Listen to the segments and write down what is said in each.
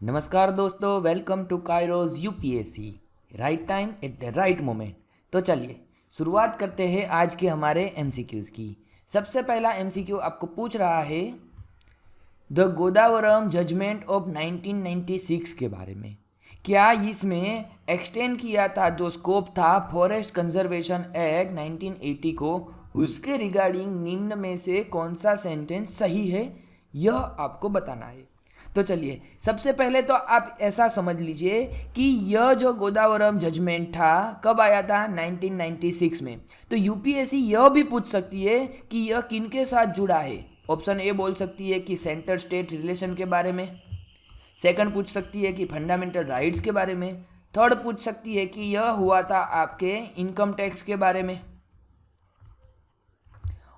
नमस्कार दोस्तों, welcome to Kairos UPSC. Right time at the right moment. तो चलिए शुरुआत करते हैं आज के हमारे एमसीक्यूज़ की। सबसे पहला एमसीक्यू आपको पूछ रहा है द गोदावरम जजमेंट ऑफ 1996 के बारे में। क्या इसमें एक्सटेंड किया था जो स्कोप था फॉरेस्ट कंजर्वेशन एक्ट 1980 को, उसके रिगार्डिंग निम्न में से कौन सा सेंटेंस सही है, यह आपको बताना है। तो चलिए सबसे पहले तो आप ऐसा समझ लीजिए कि यह जो गोदावरम जजमेंट था कब आया था, 1996 में। तो यूपीएससी यह भी पूछ सकती है कि यह किन के साथ जुड़ा है। ऑप्शन ए बोल सकती है कि सेंटर स्टेट रिलेशन के बारे में, सेकंड पूछ सकती है कि फंडामेंटल राइट्स के बारे में, थर्ड पूछ सकती है कि यह हुआ था आपके इनकम टैक्स के बारे में,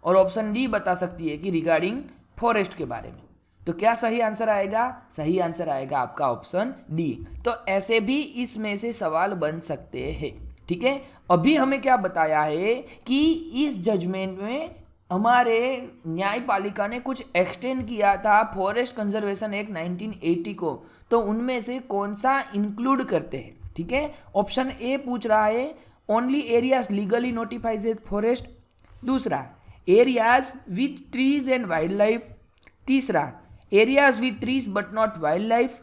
और ऑप्शन डी बता सकती है कि रिगार्डिंग फॉरेस्ट के बारे में। तो क्या सही आंसर आएगा? सही आंसर आएगा आपका ऑप्शन डी। तो ऐसे भी इसमें से सवाल बन सकते हैं। ठीक है, अभी हमें क्या बताया है कि इस जजमेंट में हमारे न्यायपालिका ने कुछ एक्सटेंड किया था फॉरेस्ट कंजर्वेशन एक्ट 1980 को, तो उनमें से कौन सा इंक्लूड करते हैं। ठीक है, ऑप्शन ए पूछ रहा है only areas legally notifies as forest, दूसरा areas with trees and wildlife, तीसरा areas with trees but not wildlife,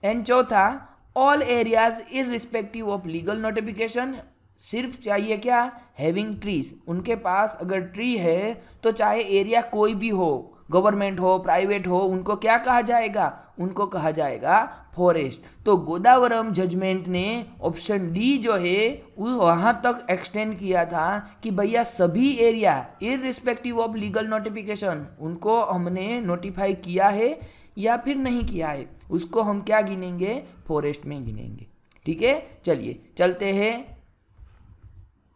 and चौथा all areas irrespective of legal notification. सिर्फ चाहिए क्या? Having trees. उनके पास अगर ट्री है तो चाहे एरिया कोई भी हो, गवर्नमेंट हो प्राइवेट हो, उनको क्या कहा जाएगा? उनको कहा जाएगा फॉरेस्ट। तो गोदावरम जजमेंट ने ऑप्शन डी जो है वो वहाँ तक एक्सटेंड किया था कि भैया सभी area irrespective of legal notification उनको हमने नोटिफाई किया है या फिर नहीं किया है, उसको हम क्या गिनेंगे? फॉरेस्ट में गिनेंगे। ठीक है, चलिए चलते हैं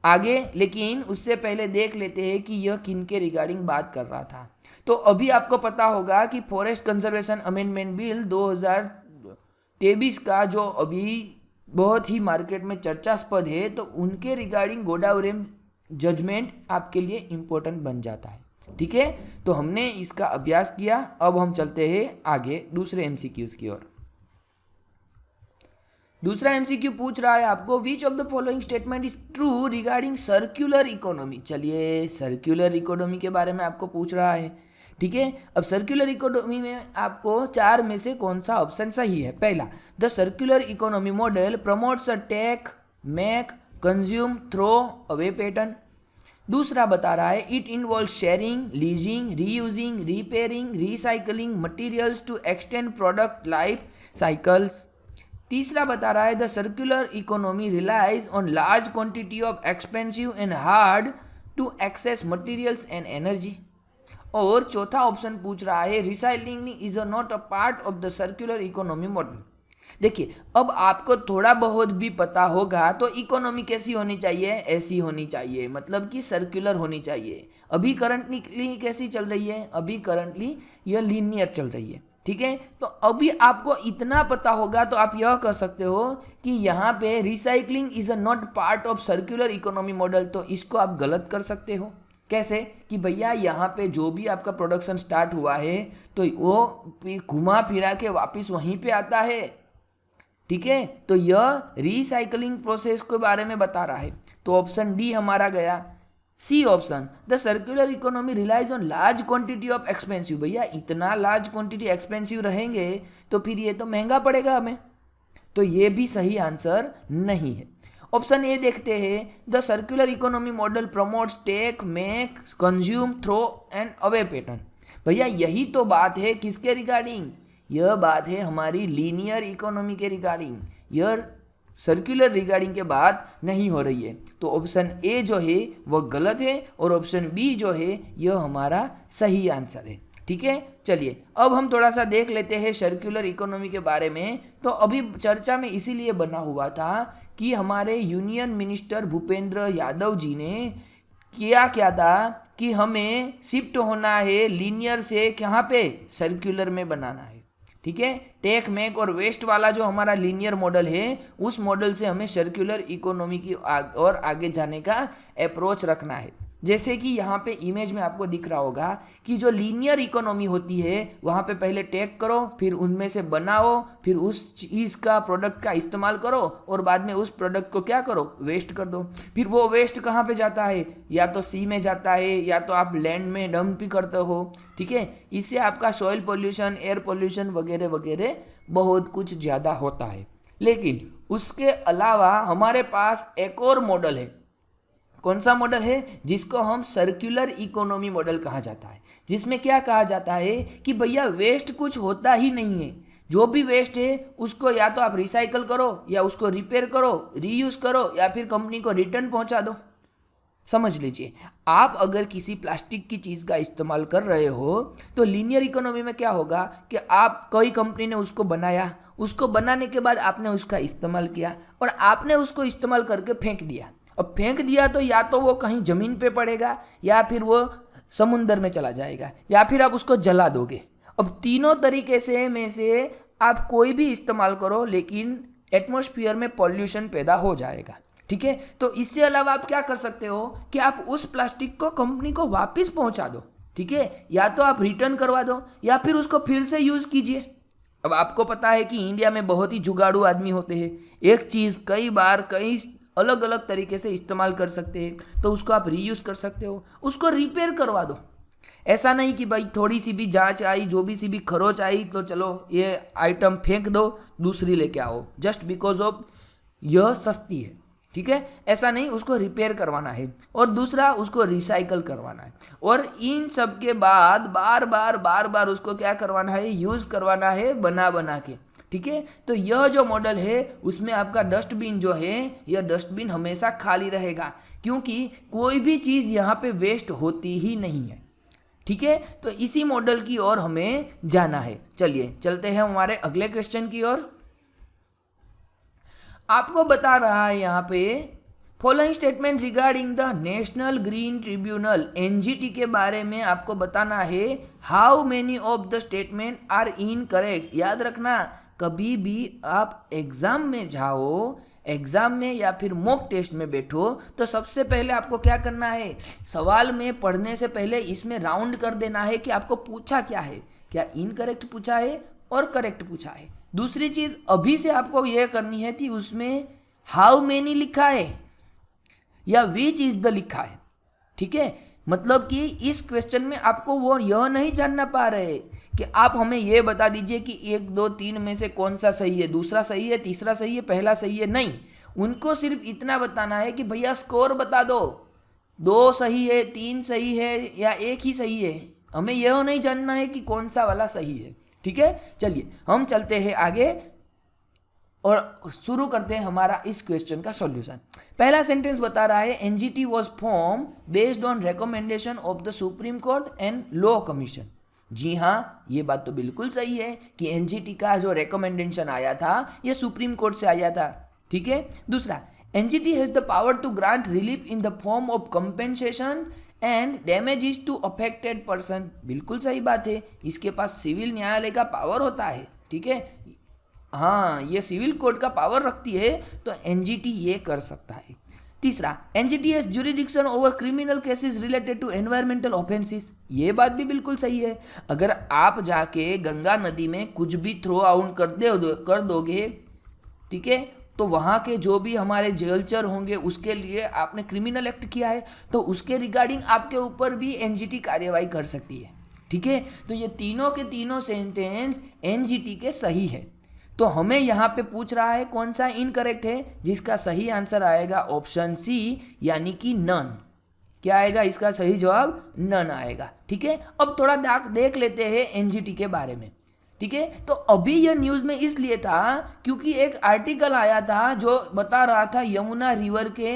आगे, लेकिन उससे पहले देख लेते हैं कि यह किन के रिगार्डिंग बात कर रहा था। तो अभी आपको पता होगा कि फॉरेस्ट कंजर्वेशन अमेंडमेंट बिल 2023 का जो अभी बहुत ही मार्केट में चर्चास्पद है, तो उनके रिगार्डिंग गोदावरम जजमेंट आपके लिए इम्पोर्टेंट बन जाता है। ठीक है, तो हमने इसका अभ्यास किया। अब हम चलते हैं आगे दूसरे एमसीक्यूज़ की ओर। दूसरा एमसीक्यू पूछ रहा है आपको which of the following statement is true regarding circular economy. चलिए सर्कुलर इकोनॉमी के बारे में आपको पूछ रहा है। ठीक है, अब सर्कुलर इकोनॉमी में आपको चार में से कौन सा ऑप्शन सही है। पहला, the circular economy model promotes a take make consume throw away pattern. दूसरा बता रहा है it involve sharing leasing reusing repairing recycling materials to extend product life cycles. तीसरा बता रहा है the circular economy relies on large quantity of expensive and hard to access materials and energy. और चौथा ऑप्शन पूछ रहा है recycling is not a part of the circular economy model. देखिए, अब आपको थोड़ा बहुत भी पता होगा तो इकोनॉमी कैसी होनी चाहिए? ऐसी होनी चाहिए, मतलब कि सर्कुलर होनी चाहिए। अभी करंटली कैसी चल रही है? अभी करंटली यह लीनियर चल रही है। ठीक है, तो अभी आपको इतना पता होगा तो आप यह कह सकते हो कि यहाँ पे recycling is a not part of circular economy model, तो इसको आप गलत कर सकते हो। कैसे? कि भैया यहाँ पे जो भी आपका प्रोडक्शन स्टार्ट हुआ है तो वो घुमा फिरा के वापस वहीं पे आता है। ठीक है, तो यह रिसाइकलिंग प्रोसेस के बारे में बता रहा है। तो ऑप्शन डी हमारा गया। C option the circular economy relies on large quantity of expensive. भैया इतना लार्ज क्वांटिटी एक्सपेंसिव रहेंगे तो फिर ये तो महंगा पड़ेगा हमें, तो ये भी सही आंसर नहीं है। ऑप्शन ए देखते हैं the circular economy model promotes take make consume throw and away pattern. भैया यही तो बात है किसके रिगार्डिंग? यह बात है हमारी लीनियर इकोनॉमी के रिगार्डिंग। यह सर्कुलर रिगार्डिंग के बात नहीं हो रही है। तो ऑप्शन ए जो है वह गलत है और ऑप्शन बी जो है यह हमारा सही आंसर है। ठीक है, चलिए अब हम थोड़ा सा देख लेते हैं सर्कुलर इकोनॉमी के बारे में। तो अभी चर्चा में इसीलिए बना हुआ था कि हमारे यूनियन मिनिस्टर भूपेंद्र यादव जी ने क्या था कि हमें शिफ्ट होना है लीनियर से कहाँ पे? सर्कुलर में बनाना है। ठीक है, टेक मेक और वेस्ट वाला जो हमारा लीनियर मॉडल है उस मॉडल से हमें सर्कुलर इकोनॉमी की और आगे जाने का अप्रोच रखना है। जैसे कि यहाँ पे इमेज में आपको दिख रहा होगा कि जो लीनियर इकोनॉमी होती है वहाँ पे पहले टेक करो, फिर उनमें से बनाओ, फिर उस चीज़ का प्रोडक्ट का इस्तेमाल करो और बाद में उस प्रोडक्ट को क्या करो, वेस्ट कर दो। फिर वो वेस्ट कहाँ पे जाता है, या तो सी में जाता है या तो आप लैंड में डंप भी करते हो। ठीक है, इससे आपका सॉइल पोल्यूशन, एयर पोल्यूशन वगैरह वगैरह बहुत कुछ ज़्यादा होता है। लेकिन उसके अलावा हमारे पास एक और मॉडल है। कौन सा मॉडल है? जिसको हम सर्कुलर इकोनॉमी मॉडल कहा जाता है, जिसमें क्या कहा जाता है कि भैया वेस्ट कुछ होता ही नहीं है, जो भी वेस्ट है उसको या तो आप रिसाइकल करो या उसको रिपेयर करो, रीयूज करो या फिर कंपनी को रिटर्न पहुंचा दो। समझ लीजिए, आप अगर किसी प्लास्टिक की चीज़ का इस्तेमाल कर रहे हो तो लीनियर इकोनॉमी में क्या होगा कि आप, कोई कंपनी ने उसको बनाया, उसको बनाने के बाद आपने उसका इस्तेमाल किया और आपने उसको इस्तेमाल करके फेंक दिया। अब फेंक दिया तो या तो वो कहीं ज़मीन पे पड़ेगा या फिर वो समुंदर में चला जाएगा या फिर आप उसको जला दोगे। अब तीनों तरीके में से आप कोई भी इस्तेमाल करो लेकिन एटमॉस्फेयर में पॉल्यूशन पैदा हो जाएगा। ठीक है, तो इससे अलावा आप क्या कर सकते हो कि आप उस प्लास्टिक को कंपनी को वापस पहुंचा दो। ठीक है, या तो आप रिटर्न करवा दो या फिर उसको फिर से यूज़ कीजिए। अब आपको पता है कि इंडिया में बहुत ही जुगाड़ू आदमी होते हैं, एक चीज़ कई बार कई अलग अलग तरीके से इस्तेमाल कर सकते हैं, तो उसको आप रीयूज़ कर सकते हो, उसको रिपेयर करवा दो। ऐसा नहीं कि भाई थोड़ी सी भी जांच आई, जो भी सी भी खरोच आई तो चलो ये आइटम फेंक दो, दूसरी लेके आओ जस्ट बिकॉज ऑफ यह सस्ती है। ठीक है, ऐसा नहीं, उसको रिपेयर करवाना है और दूसरा उसको रिसाइकल करवाना है और इन सब के बाद बार बार उसको क्या करवाना है, यूज़ करवाना है बना के। ठीक है, तो यह जो मॉडल है उसमें आपका डस्टबिन जो है, यह डस्टबिन हमेशा खाली रहेगा क्योंकि कोई भी चीज़ यहाँ पे वेस्ट होती ही नहीं है। ठीक है, तो इसी मॉडल की ओर हमें जाना है। चलिए चलते हैं हमारे अगले क्वेश्चन की ओर। आपको बता रहा है यहाँ पे following statement regarding the National Green Tribunal NGT के बारे में आपको बताना है। How many of the statement are incorrect. याद रखना, कभी भी आप एग्जाम में जाओ, एग्जाम में या फिर मॉक टेस्ट में बैठो तो सबसे पहले आपको क्या करना है, सवाल में पढ़ने से पहले इसमें राउंड कर देना है कि आपको पूछा क्या है, क्या इनकरेक्ट पूछा है और करेक्ट पूछा है। दूसरी चीज़ अभी से आपको यह करनी है कि उसमें हाउ मेनी लिखा है या विच इज द लिखा है। ठीक है, मतलब कि इस क्वेश्चन में आपको वो यह नहीं जानना पा रहे कि आप हमें यह बता दीजिए कि 1 2 3 में से कौन सा सही है, दूसरा सही है, तीसरा सही है, पहला सही है। नहीं, उनको सिर्फ इतना बताना है कि भैया स्कोर बता दो, 2 सही है, 3 सही है या 1 ही सही है। हमें यह नहीं जानना है कि कौन सा वाला सही है। ठीक है, चलिए हम चलते हैं आगे और शुरू करते हैं हमारा इस क्वेश्चन का सॉल्यूशन। पहला सेंटेंस बता रहा है NGT was form based on recommendation of the supreme court and law commission. जी हाँ, ये बात तो बिल्कुल सही है कि एनजीटी का जो रिकमेंडेशन आया था ये सुप्रीम कोर्ट से आया था। ठीक है, दूसरा, NGT has the power to grant relief in the form of compensation and damages to affected person. बिल्कुल सही बात है, इसके पास सिविल न्यायालय का पावर होता है। ठीक है, हाँ, ये सिविल कोर्ट का पावर रखती है तो एनजीटी ये कर सकता है। तीसरा, NGT has jurisdiction over criminal cases related to environmental offences. ये बात भी बिल्कुल सही है। अगर आप जाके गंगा नदी में कुछ भी थ्रो आउट कर दोगे, ठीक है, तो वहाँ के जो भी हमारे जलचर होंगे उसके लिए आपने क्रिमिनल एक्ट किया है तो उसके रिगार्डिंग आपके ऊपर भी एनजीटी कार्यवाही कर सकती है। ठीक है, तो ये तीनों के तीनों सेंटेंस एनजीटी के सही है। तो हमें यहाँ पे पूछ रहा है कौन सा इनकरेक्ट है, जिसका सही आंसर आएगा ऑप्शन सी यानी कि नन। क्या आएगा इसका सही जवाब? नन आएगा। ठीक है, अब थोड़ा देख लेते हैं एनजीटी के बारे में। ठीक है, तो अभी यह न्यूज़ में इसलिए था क्योंकि एक आर्टिकल आया था जो बता रहा था यमुना रिवर के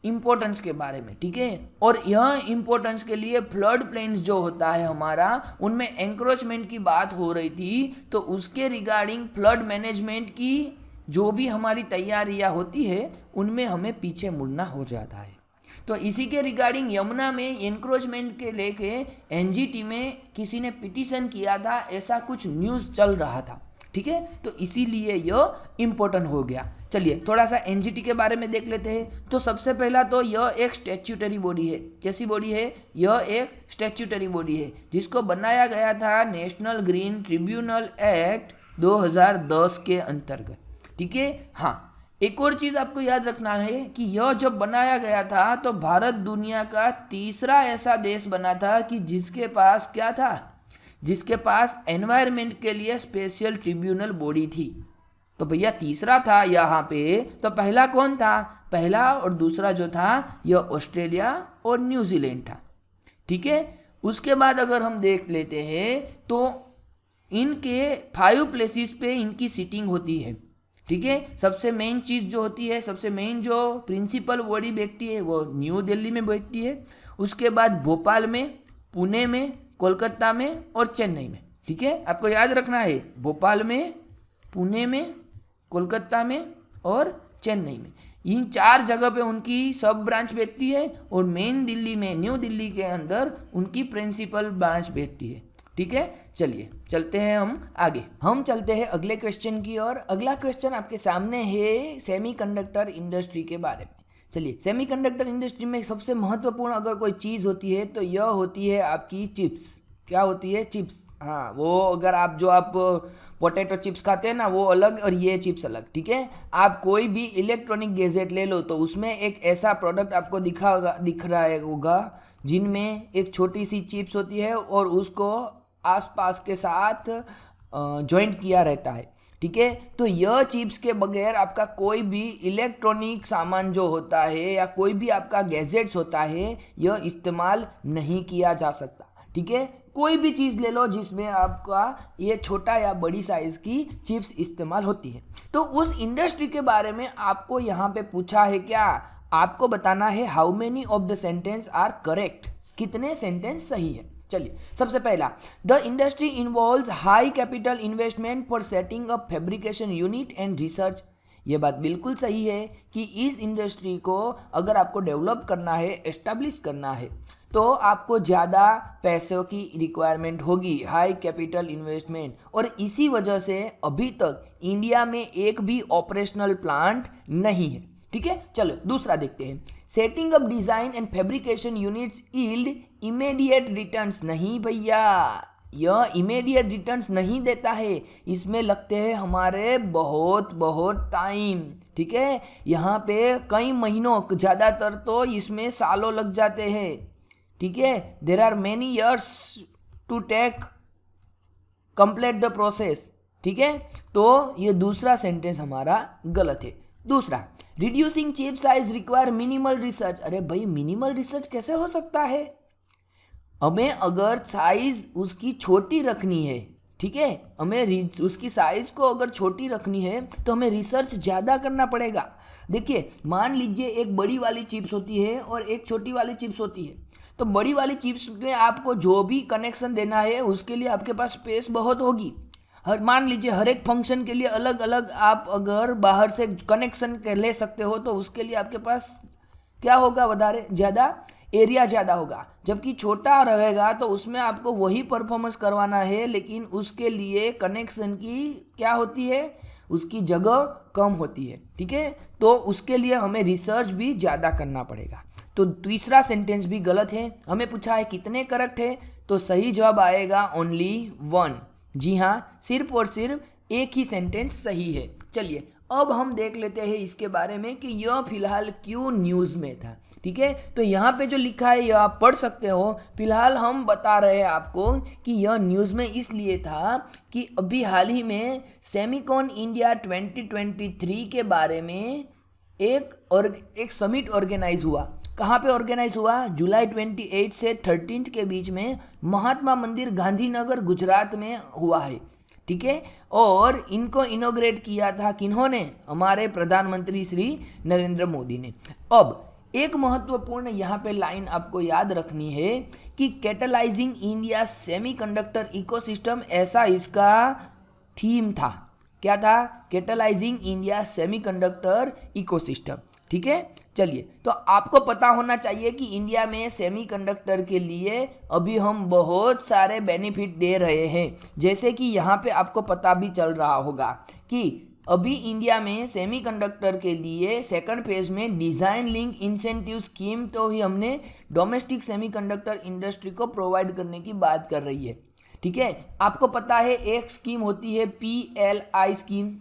इम्पोर्टेंस के बारे में। ठीक है, और यह इम्पोर्टेंस के लिए फ्लड प्लेन्स जो होता है हमारा, उनमें एंक्रोचमेंट की बात हो रही थी, तो उसके रिगार्डिंग फ्लड मैनेजमेंट की जो भी हमारी तैयारियां होती है उनमें हमें पीछे मुड़ना हो जाता है। तो इसी के रिगार्डिंग यमुना में एंक्रोचमेंट के लेके एनजीटी में किसी ने पिटीशन किया था, ऐसा कुछ न्यूज़ चल रहा था। ठीक है, तो इसीलिए यह इम्पोर्टेंट हो गया। चलिए थोड़ा सा एनजीटी के बारे में देख लेते हैं। तो सबसे पहला तो यह एक स्टैट्यूटरी बॉडी है। कैसी बॉडी है? यह एक स्टैट्यूटरी बॉडी है जिसको बनाया गया था नेशनल ग्रीन ट्रिब्यूनल एक्ट 2010 के अंतर्गत। ठीक है, हाँ एक और चीज़ आपको याद रखना है कि यह जब बनाया गया था तो भारत दुनिया का तीसरा ऐसा देश बना था कि जिसके पास क्या था, जिसके पास एनवायरनमेंट के लिए स्पेशल ट्रिब्यूनल बॉडी थी। तो भैया तीसरा था यहाँ पे, तो पहला कौन था? पहला और दूसरा जो था यह ऑस्ट्रेलिया और न्यूजीलैंड था। ठीक है, उसके बाद अगर हम देख लेते हैं तो इनके 5 प्लेसेस पे इनकी सीटिंग होती है। ठीक है, सबसे मेन चीज़ जो होती है, सबसे मेन जो प्रिंसिपल बॉडी बैठती है वो न्यू दिल्ली में बैठती है। उसके बाद भोपाल में, पुणे में, कोलकाता में और चेन्नई में। ठीक है, आपको याद रखना है भोपाल में, पुणे में, कोलकाता में और चेन्नई में, इन 4 जगह पे उनकी सब ब्रांच बैठती है और मेन दिल्ली में, न्यू दिल्ली के अंदर उनकी प्रिंसिपल ब्रांच बैठती है। ठीक है, चलिए चलते हैं हम आगे। हम चलते हैं अगले क्वेश्चन की ओर। अगला क्वेश्चन आपके सामने है सेमीकंडक्टर इंडस्ट्री के बारे में। चलिए, सेमीकंडक्टर इंडस्ट्री में सबसे महत्वपूर्ण अगर कोई चीज़ होती है तो यह होती है आपकी चिप्स। क्या होती है? चिप्स। हाँ, वो अगर आप पोटैटो चिप्स खाते हैं ना, वो अलग और ये चिप्स अलग। ठीक है, आप कोई भी इलेक्ट्रॉनिक गैजेट ले लो तो उसमें एक ऐसा प्रोडक्ट आपको दिख रहा होगा जिनमें एक छोटी सी चिप्स होती है और उसको आसपास के साथ जॉइंट किया रहता है। ठीक है, तो यह चिप्स के बगैर आपका कोई भी इलेक्ट्रॉनिक सामान जो होता है या कोई भी आपका गैजेट्स होता है यह इस्तेमाल नहीं किया जा सकता। ठीक है, कोई भी चीज़ ले लो जिसमें आपका ये छोटा या बड़ी साइज़ की चिप्स इस्तेमाल होती है। तो उस इंडस्ट्री के बारे में आपको यहाँ पे पूछा है क्या? आपको बताना है how many of the sentence are correct, कितने सेंटेंस सही है। चलिए, सबसे पहला, the industry involves high capital investment for setting up fabrication unit and research. ये बात बिल्कुल सही है कि इस इंडस्ट्री को अगर आपको डेवलप करना है, एस्टेब्लिश करना है, तो आपको ज़्यादा पैसों की रिक्वायरमेंट होगी, हाई कैपिटल इन्वेस्टमेंट। और इसी वजह से अभी तक इंडिया में एक भी ऑपरेशनल प्लांट नहीं है। ठीक है, चलो दूसरा देखते हैं। Setting up design and fabrication units yield immediate returns. नहीं भैया, यह इमीडिएट रिटर्न्स नहीं देता है, इसमें लगते हैं हमारे बहुत टाइम। ठीक है, यहाँ पे कई महीनों, ज़्यादातर तो इसमें सालों लग जाते हैं। ठीक है, there are many years to take complete the process. ठीक है, तो ये दूसरा सेंटेंस हमारा गलत है। दूसरा, reducing chip size require minimal research. अरे भाई, मिनिमल रिसर्च कैसे हो सकता है? हमें अगर साइज उसकी छोटी रखनी है, ठीक है, हमें उसकी साइज को अगर छोटी रखनी है तो हमें रिसर्च ज़्यादा करना पड़ेगा। देखिए, मान लीजिए एक बड़ी वाली चिप्स होती है और एक छोटी वाली चिप्स होती है, तो बड़ी वाली चिप्स में आपको जो भी कनेक्शन देना है उसके लिए आपके पास स्पेस बहुत होगी। मान लीजिए हर एक फंक्शन के लिए अलग अलग आप अगर बाहर से कनेक्शन ले सकते हो तो उसके लिए आपके पास क्या होगा? ज़्यादा एरिया ज़्यादा होगा। जबकि छोटा रहेगा तो उसमें आपको वही परफॉर्मेंस करवाना है, लेकिन उसके लिए कनेक्शन की क्या होती है? उसकी जगह कम होती है। ठीक है, तो उसके लिए हमें रिसर्च भी ज़्यादा करना पड़ेगा। तो तीसरा सेंटेंस भी गलत है। हमें पूछा है कितने करेक्ट है, तो सही जवाब आएगा ओनली 1। जी हाँ, सिर्फ और सिर्फ एक ही सेंटेंस सही है। चलिए अब हम देख लेते हैं इसके बारे में कि यह फिलहाल क्यों न्यूज़ में था। ठीक है, तो यहाँ पे जो लिखा है यह आप पढ़ सकते हो। फिलहाल हम बता रहे हैं आपको कि यह न्यूज़ में इसलिए था कि अभी हाल ही में सेमिकॉन इंडिया 2023 के बारे में एक समिट ऑर्गेनाइज हुआ। कहाँ पे ऑर्गेनाइज हुआ? जुलाई 28 से 13 के बीच में महात्मा मंदिर, गांधीनगर, गुजरात में हुआ है। ठीक है, और इनको इनॉग्रेट किया था किन्होंने? हमारे प्रधानमंत्री श्री नरेंद्र मोदी ने। अब एक महत्वपूर्ण यहाँ पे लाइन आपको याद रखनी है कि कैटलाइजिंग इंडिया सेमीकंडक्टर इकोसिस्टम, ऐसा इसका थीम था। क्या था? Catalysing India semiconductor ecosystem. ठीक है। चलिए, तो आपको पता होना चाहिए कि इंडिया में सेमीकंडक्टर के लिए अभी हम बहुत सारे बेनिफिट दे रहे हैं। जैसे कि यहाँ पे आपको पता भी चल रहा होगा कि अभी इंडिया में सेमीकंडक्टर के लिए सेकंड फेज में डिज़ाइन लिंक इंसेंटिव स्कीम तो ही हमने डोमेस्टिक सेमीकंडक्टर इंडस्ट्री को प्रोवाइड करने की बात कर रही है। ठीक है, आपको पता है एक स्कीम होती है PLI स्कीम,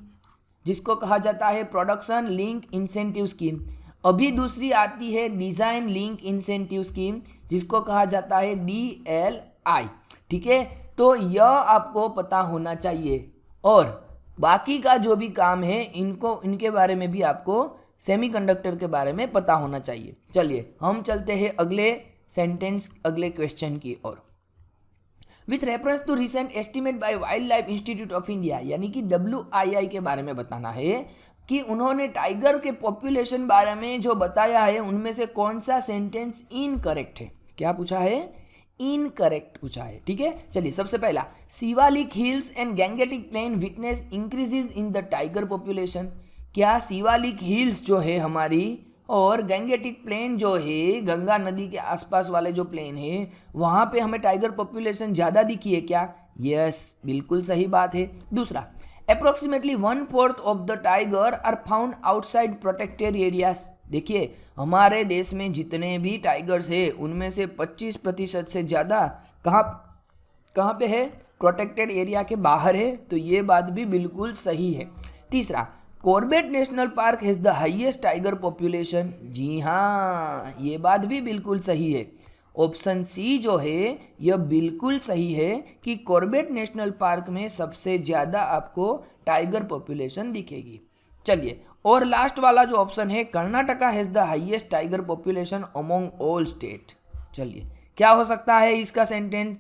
जिसको कहा जाता है प्रोडक्शन लिंक इंसेंटिव स्कीम। अभी दूसरी आती है डिज़ाइन लिंक इंसेंटिव स्कीम, जिसको कहा जाता है DLI। ठीक है, तो यह आपको पता होना चाहिए और बाकी का जो भी काम है इनके बारे में भी आपको सेमीकंडक्टर के बारे में पता होना चाहिए। चलिए हम चलते हैं अगले सेंटेंस, अगले क्वेश्चन की ओर। With reference to recent estimate by wildlife institute of India, यानी कि WII के बारे में बताना है कि उन्होंने टाइगर के पॉपुलेशन बारे में जो बताया है उनमें से कौन सा सेंटेंस इनकरेक्ट है। क्या पूछा है? इनकरेक्ट पूछा है। ठीक है, चलिए सबसे पहला, Shivalik hills and Gangetic plain witness increases in the tiger population. क्या शिवालिक हिल्स जो है हमारी और गैंगेटिक प्लेन जो है गंगा नदी के आसपास वाले जो प्लेन है वहाँ पे हमें टाइगर पॉपुलेशन ज़्यादा दिखी है क्या? यस, बिल्कुल सही बात है। दूसरा, approximately 1/4 of the tiger are found outside protected areas. देखिए, हमारे देश में जितने भी टाइगर्स है उनमें से 25% से ज़्यादा कहाँ पे है? प्रोटेक्टेड एरिया के बाहर है। तो ये बात भी बिल्कुल सही है। तीसरा, Corbett national park has the highest tiger population. जी हाँ, ये बात भी बिल्कुल सही है। ऑप्शन सी जो है यह बिल्कुल सही है कि कॉर्बेट नेशनल पार्क में सबसे ज़्यादा आपको टाइगर पॉपुलेशन दिखेगी। चलिए, और लास्ट वाला जो ऑप्शन है, Karnataka has the highest tiger population among all state. चलिए, क्या हो सकता है इसका सेंटेंस?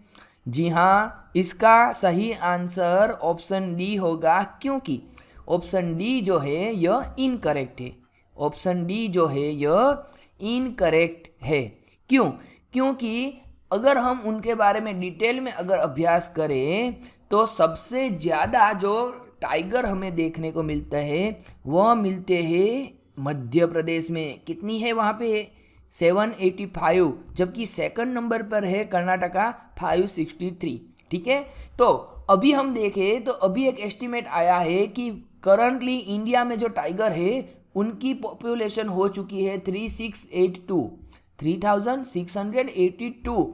जी हाँ, इसका सही आंसर ऑप्शन डी होगा, क्योंकि ऑप्शन डी जो है यह इनकरेक्ट है। ऑप्शन डी जो है यह इनकरेक्ट है। क्यों? क्योंकि अगर हम उनके बारे में डिटेल में अगर अभ्यास करें तो सबसे ज़्यादा जो टाइगर हमें देखने को मिलता है वह मिलते हैं मध्य प्रदेश में। कितनी है वहाँ पे? 785, जबकि सेकंड नंबर पर है कर्नाटका 563। ठीक है, तो अभी हम देखें तो अभी एक एस्टिमेट आया है कि करंटली इंडिया में जो टाइगर है उनकी पॉपुलेशन हो चुकी है 3682।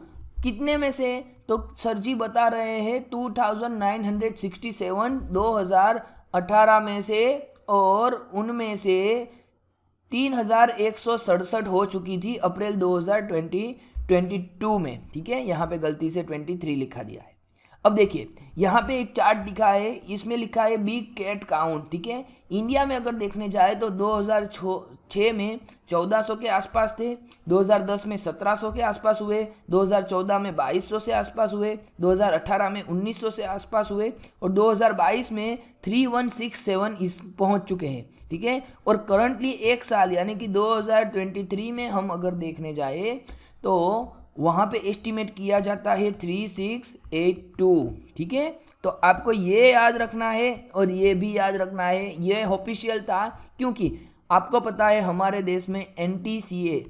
कितने में से? तो सर जी बता रहे हैं 2967 2018 में से, और उनमें से 3167 हो चुकी थी अप्रैल 2022 में। ठीक है, यहाँ पे गलती से 23 लिखा दिया है। अब देखिए, यहाँ पे एक चार्ट दिखा है, इसमें लिखा है बिग कैट काउंट। ठीक है, इंडिया में अगर देखने जाए तो 2006 में 1400 के आसपास थे, 2010 में 1700 के आसपास हुए, 2014 में 2200 से आसपास हुए, 2018 में 1900 से आसपास हुए, और 2022 में 3167 पहुँच चुके हैं। ठीक है, और करंटली एक साल यानी कि 2023 में हम अगर देखने जाए तो वहाँ पे एस्टिमेट किया जाता है 3682। ठीक है, तो आपको ये याद रखना है और ये भी याद रखना है। ये ऑफिशियल था क्योंकि आपको पता है हमारे देश में NTCA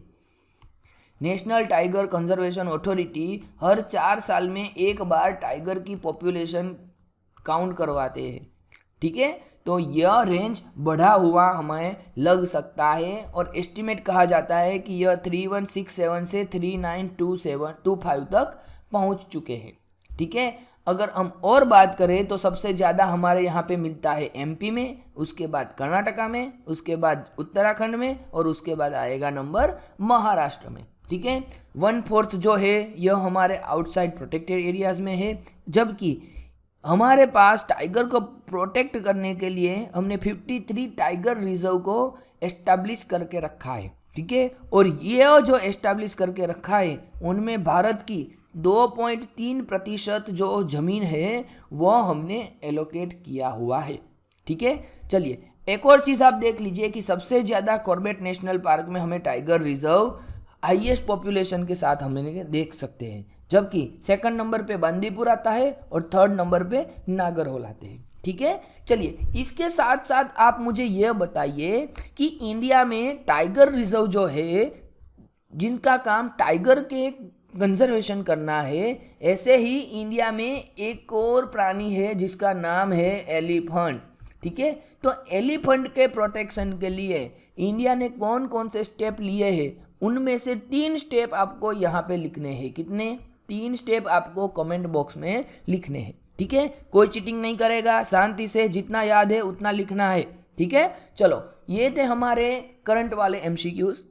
national tiger conservation authority हर 4 साल में एक बार टाइगर की पॉपुलेशन काउंट करवाते हैं। ठीक है, तो यह रेंज बढ़ा हुआ हमें लग सकता है और एस्टिमेट कहा जाता है कि यह 3167 से 3925 तक पहुंच चुके हैं। ठीक है, अगर हम और बात करें तो सबसे ज़्यादा हमारे यहाँ पे मिलता है MP में, उसके बाद कर्नाटका में, उसके बाद उत्तराखंड में, और उसके बाद आएगा नंबर महाराष्ट्र में। ठीक है, 1/4 जो है यह हमारे आउटसाइड प्रोटेक्टेड एरियाज़ में है, जबकि हमारे पास टाइगर को प्रोटेक्ट करने के लिए हमने 53 टाइगर रिजर्व को एस्टैब्लिश करके रखा है। ठीक है, और ये जो एस्टैब्लिश करके रखा है उनमें भारत की 2.3% जो ज़मीन है वह हमने एलोकेट किया हुआ है। ठीक है, चलिए एक और चीज़ आप देख लीजिए कि सबसे ज़्यादा कॉर्बेट नेशनल पार्क में हमें टाइगर रिजर्व हाईएस्ट पॉपुलेशन के साथ हमने देख सकते हैं, जबकि सेकंड नंबर पे बंदीपुर आता है और थर्ड नंबर पे नागरहोल आते हैं। ठीक है। चलिए, इसके साथ साथ आप मुझे यह बताइए कि इंडिया में टाइगर रिजर्व जो है, जिनका काम टाइगर के कंजर्वेशन करना है, ऐसे ही इंडिया में एक और प्राणी है जिसका नाम है एलिफेंट। ठीक है, तो एलिफेंट के प्रोटेक्शन के लिए इंडिया ने कौन कौन से स्टेप लिए हैं, उनमें से 3 स्टेप आपको यहाँ पे लिखने हैं। कितने? 3 स्टेप आपको कमेंट बॉक्स में लिखने हैं। ठीक है, कोई चीटिंग नहीं करेगा, शांति से जितना याद है उतना लिखना है। ठीक है, चलो, ये थे हमारे करंट वाले एमसीक्यूज।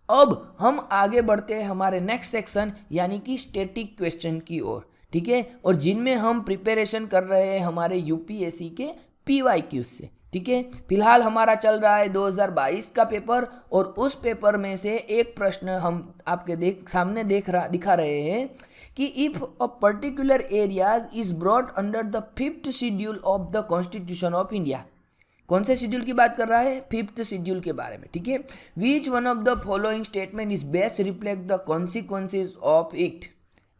अब हम आगे बढ़ते हैं हमारे नेक्स्ट सेक्शन यानी कि स्टैटिक क्वेश्चन की ओर। ठीक है, और जिनमें हम प्रिपरेशन कर रहे हैं हमारे यूपीएससी के पीवाईक्यूज से। ठीक है, फिलहाल हमारा चल रहा है 2022 का पेपर, और उस पेपर में से एक प्रश्न हम आपके सामने दिखा रहे हैं कि if a particular areas is brought under the 5th schedule of the constitution of India. कौन से शेड्यूल की बात कर रहा है? 5th शेड्यूल के बारे में। ठीक है, which one of the following statement is best reflect the consequences of it.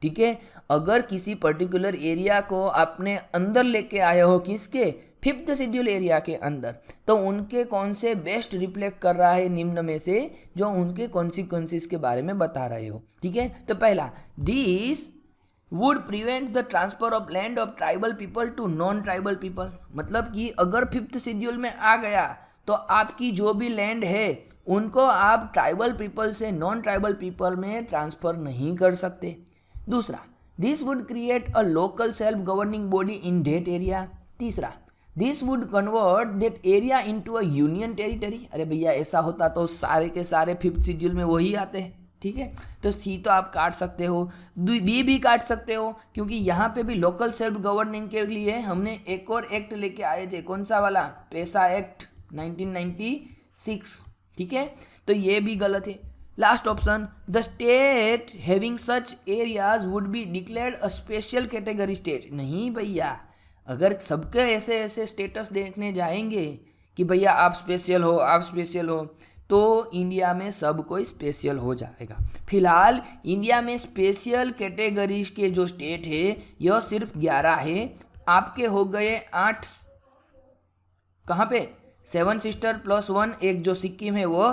ठीक है, अगर किसी पर्टिकुलर एरिया को आपने अंदर लेके आए हो, किसके? 5th शेड्यूल एरिया के अंदर, तो उनके कौन से बेस्ट रिफ्लेक्ट कर रहा है निम्न में से, जो उनके कॉन्सिक्वेंसेज के बारे में बता रहे हो। ठीक है, तो पहला, this would prevent the transfer of land of tribal people to non tribal people. मतलब कि अगर 5th शेड्यूल में आ गया तो आपकी जो भी लैंड है उनको आप ट्राइबल पीपल से नॉन ट्राइबल पीपल में ट्रांसफर नहीं कर सकते। दूसरा, this would create a local self governing body in that area. तीसरा, this would convert that area into a union territory. अरे भैया, ऐसा होता तो सारे के सारे 5th शेड्यूल में वही आते हैं। ठीक है, तो सी तो आप काट सकते हो, बी भी काट सकते हो, क्योंकि यहाँ पे भी लोकल सेल्फ गवर्निंग के लिए हमने एक और एक्ट लेके आए थे। कौन सा वाला? पेसा एक्ट 1996। ठीक है, तो ये भी गलत है। Last option, the state having such areas would be declared a special category state. नहीं भैया, अगर सबके ऐसे ऐसे स्टेटस देखने जाएंगे कि भैया आप स्पेशल हो, आप स्पेशल हो, तो इंडिया में सब कोई स्पेशल हो जाएगा। फिलहाल इंडिया में स्पेशल कैटेगरीज के जो स्टेट है यह सिर्फ 11 है। आपके हो गए 8, कहाँ पे? 7 सिस्टर प्लस 1, एक जो सिक्किम है वो,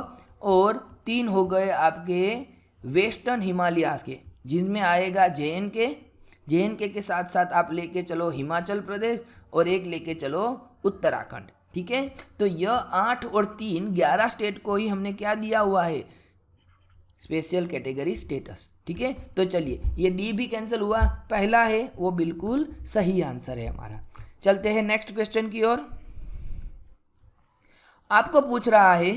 और 3 हो गए आपके वेस्टर्न हिमालयाज के, जिनमें आएगा जे.एन.के के साथ साथ आप लेके चलो हिमाचल प्रदेश, और एक लेके चलो उत्तराखंड। ठीक है, तो यह 8 और 3 11 स्टेट को ही हमने क्या दिया हुआ है? Special category status. ठीक है, तो चलिए, ये डी भी कैंसिल हुआ, पहला है वो बिल्कुल सही आंसर है हमारा। चलते हैं नेक्स्ट क्वेश्चन की ओर। आपको पूछ रहा है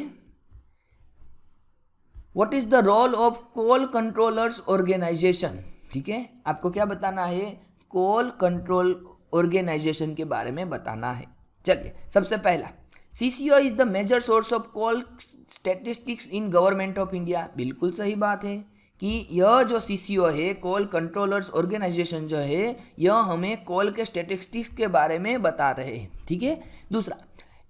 what is the role of coal controllers organisation. ठीक है, आपको क्या बताना है? कोल कंट्रोल ऑर्गेनाइजेशन के बारे में बताना है। चलिए, सबसे पहला, CCO is the major source of coal statistics in government of India. बिल्कुल सही बात है कि यह जो सीसीओ है, कोल कंट्रोलर्स ऑर्गेनाइजेशन जो है, यह हमें कोल के स्टैटिस्टिक्स के बारे में बता रहे हैं। ठीक है, दूसरा,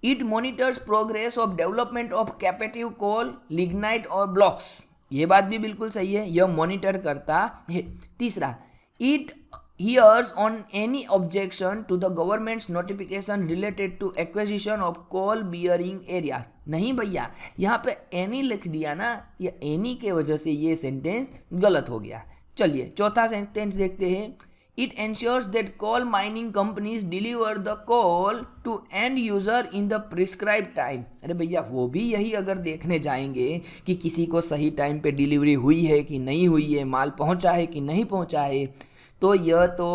it monitors progress of development of captive coal, lignite और ब्लॉक्स। ये बात भी बिल्कुल सही है, यह मॉनिटर करता है। तीसरा, it hears on any objection to the government's notification related to acquisition of coal bearing areas। नहीं भैया, यहाँ पे any लिख दिया ना, या any के वजह से ये सेंटेंस गलत हो गया। चलिए, चौथा सेंटेंस देखते हैं। It ensures that coal mining companies deliver the coal to end user in the prescribed time। अरे भैया, वो भी यही अगर देखने जाएंगे कि किसी को सही टाइम पे डिलीवरी हुई है कि नहीं हुई है, माल पहुँचा है कि नहीं पहुँचा है, तो यह तो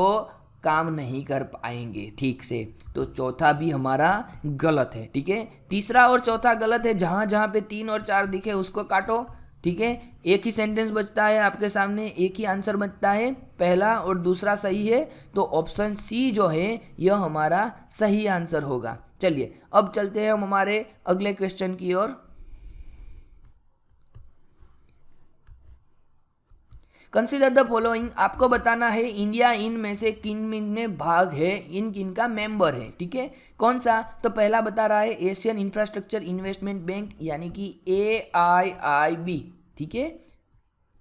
काम नहीं कर पाएंगे ठीक से। तो चौथा भी हमारा गलत है। ठीक है, तीसरा और चौथा गलत है। जहाँ जहाँ पे 3 और 4 दिखे उसको काटो। ठीक है, एक ही सेंटेंस बचता है आपके सामने, एक ही आंसर बचता है, पहला और दूसरा सही है, तो ऑप्शन सी जो है यह हमारा सही आंसर होगा। चलिए, अब चलते हैं हम हमारे अगले क्वेश्चन की ओर। कंसिडर द फॉलोइंग, आपको बताना है इंडिया इनमें से किन में भाग है, इन किन का मेंबर है। ठीक है, कौन सा? तो पहला बता रहा है एशियन इंफ्रास्ट्रक्चर इन्वेस्टमेंट बैंक यानी कि AIIB। ठीक है,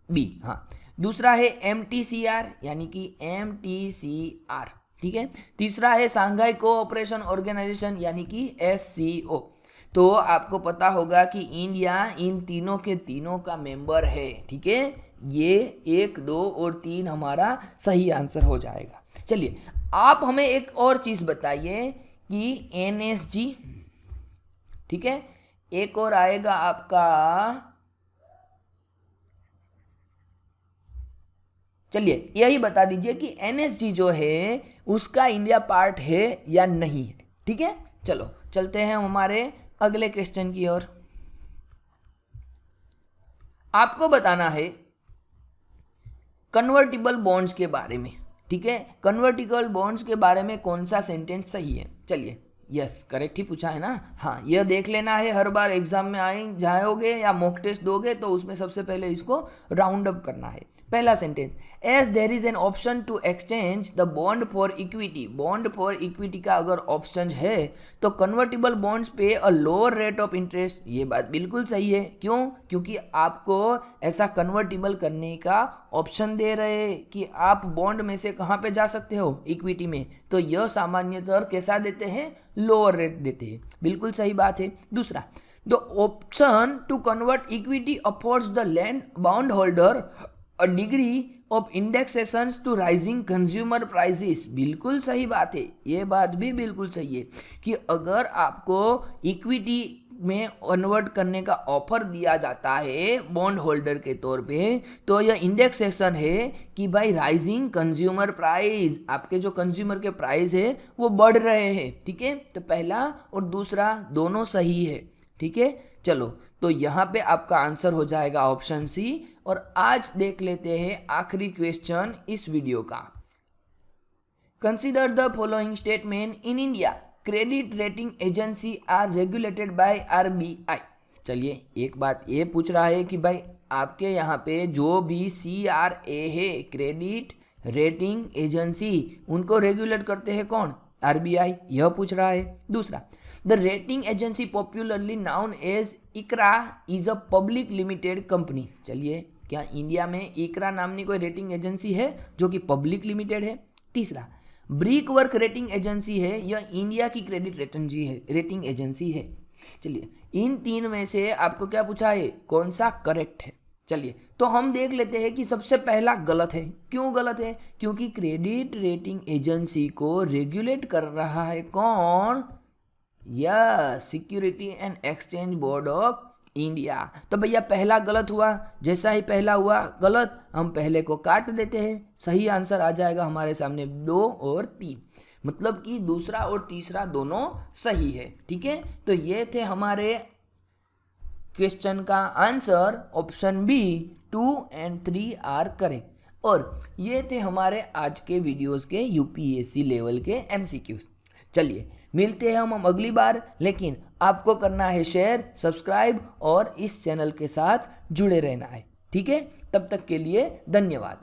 बी। हाँ, दूसरा है MTCR यानी कि MTCR। ठीक है। तीसरा है सांघाई कोऑपरेशन ऑर्गेनाइजेशन यानी कि SCO। तो आपको पता होगा कि इंडिया इन तीनों के तीनों का मेंबर है, ठीक है। ये 1, 2 और 3 हमारा सही आंसर हो जाएगा। चलिए आप हमें एक और चीज़ बताइए कि NSG, ठीक है, एक और आएगा आपका, चलिए यही बता दीजिए कि NSG जो है उसका इंडिया पार्ट है या नहीं है, ठीक है। चलो चलते हैं हमारे अगले क्वेश्चन की ओर। आपको बताना है कन्वर्टिबल बॉन्ड्स के बारे में, ठीक है। कन्वर्टिबल बॉन्ड्स के बारे में कौन सा सेंटेंस सही है? चलिए, यस करेक्ट ही पूछा है ना। हाँ, यह देख लेना है, हर बार एग्जाम में जाओगे या मॉक टेस्ट दोगे तो उसमें सबसे पहले इसको राउंड अप करना है। पहला sentence, as there is an option to exchange the bond for equity. Bond for equity का अगर ऑप्शन है तो convertible bonds pay a lower rate of interest. ये बात बिल्कुल सही है। क्यों? क्योंकि आपको ऐसा कन्वर्टिबल करने का ऑप्शन दे रहे हैं कि आप बॉन्ड में से कहाँ पे जा सकते हो, इक्विटी में। तो यह सामान्यतः कैसा देते हैं, लोअर रेट देते हैं। बिल्कुल सही बात है। दूसरा, the option to convert equity affords the land bond holder a degree of indexation to rising consumer prices. बिल्कुल सही बात है, ये बात भी बिल्कुल सही है कि अगर आपको इक्विटी में कन्वर्ट करने का ऑफर दिया जाता है बॉन्ड होल्डर के तौर पे, तो यह इंडेक्सेशन है कि भाई राइजिंग कंज्यूमर प्राइस, आपके जो कंज्यूमर के प्राइस है वो बढ़ रहे हैं, ठीक है। तो पहला और दूसरा दोनों सही है, ठीक है। चलो, तो यहाँ पे आपका आंसर हो जाएगा ऑप्शन सी। और आज देख लेते हैं आखिरी क्वेश्चन इस वीडियो का। Consider the following statement in India credit rating agency are regulated by RBI। चलिए, एक बात ये पूछ रहा है कि भाई आपके यहाँ पे जो भी CRA है, क्रेडिट रेटिंग एजेंसी, उनको रेगुलेट करते हैं कौन? RBI, यह पूछ रहा है। दूसरा, the rating agency popularly known as ICRA is a public limited company. चलिए, क्या इंडिया में ICRA नामनी कोई रेटिंग एजेंसी है जो कि पब्लिक लिमिटेड है? तीसरा, ब्रिक वर्क रेटिंग एजेंसी है, यह इंडिया की क्रेडिट रेटिंग एजेंसी है। चलिए, इन तीन में से आपको क्या पूछा है, कौन सा करेक्ट है? चलिए, तो हम देख लेते हैं कि सबसे पहला गलत है। क्यों गलत है? क्योंकि क्रेडिट रेटिंग एजेंसी को रेगुलेट कर रहा है कौन? या security and exchange board of India. तो भैया पहला गलत हुआ। जैसा ही पहला हुआ गलत, हम पहले को काट देते हैं। सही आंसर आ जाएगा हमारे सामने 2 और 3, मतलब कि दूसरा और तीसरा दोनों सही है, ठीक है। तो ये थे हमारे क्वेश्चन का आंसर, ऑप्शन बी 2 और 3 आर करेक्ट। और ये थे हमारे आज के वीडियोस के UPSC लेवल के MCQs। चलिए, मिलते हैं हम अगली बार, लेकिन आपको करना है शेयर, सब्सक्राइब और इस चैनल के साथ जुड़े रहना है, ठीक है। तब तक के लिए धन्यवाद।